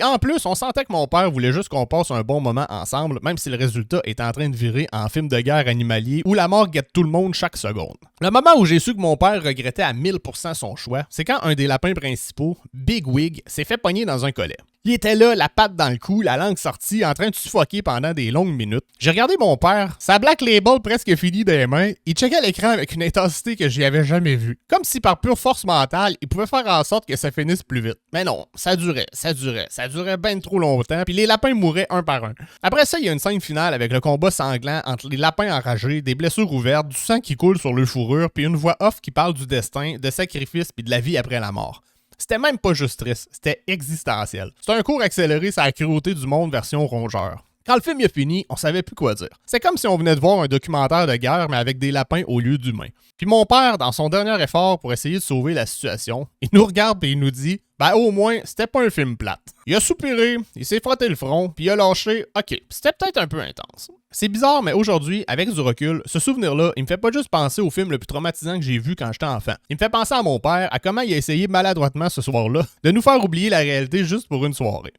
Puis en plus, on sentait que mon père voulait juste qu'on passe un bon moment ensemble, même si le résultat est en train de virer en film de guerre animalier où la mort guette tout le monde chaque seconde. Le moment où j'ai su que mon père regrettait à 1000% son choix, c'est quand un des lapins principaux, Big Wig, s'est fait pogner dans un collet. Il était là, la patte dans le cou, la langue sortie, en train de suffoquer pendant des longues minutes. J'ai regardé mon père, sa Black Label presque finie des mains, il checkait l'écran avec une intensité que j'y avais jamais vue. Comme si par pure force mentale, il pouvait faire en sorte que ça finisse plus vite. Mais non, ça durait ben trop longtemps, puis les lapins mouraient un par un. Après ça, il y a une scène finale avec le combat sanglant entre les lapins enragés, des blessures ouvertes, du sang qui coule sur leur fourrure, puis une voix off qui parle du destin, de sacrifice puis de la vie après la mort. C'était même pas juste triste, c'était existentiel. C'est un cours accéléré sur la cruauté du monde version rongeur. Quand le film est fini, on savait plus quoi dire. C'est comme si on venait de voir un documentaire de guerre, mais avec des lapins au lieu d'humains. Puis mon père, dans son dernier effort pour essayer de sauver la situation, il nous regarde et il nous dit « Ben au moins, c'était pas un film plate. » Il a soupiré, il s'est frotté le front, puis il a lâché « Ok, c'était peut-être un peu intense. » C'est bizarre, mais aujourd'hui, avec du recul, ce souvenir-là, il me fait pas juste penser au film le plus traumatisant que j'ai vu quand j'étais enfant. Il me fait penser à mon père, à comment il a essayé maladroitement ce soir-là de nous faire oublier la réalité juste pour une soirée.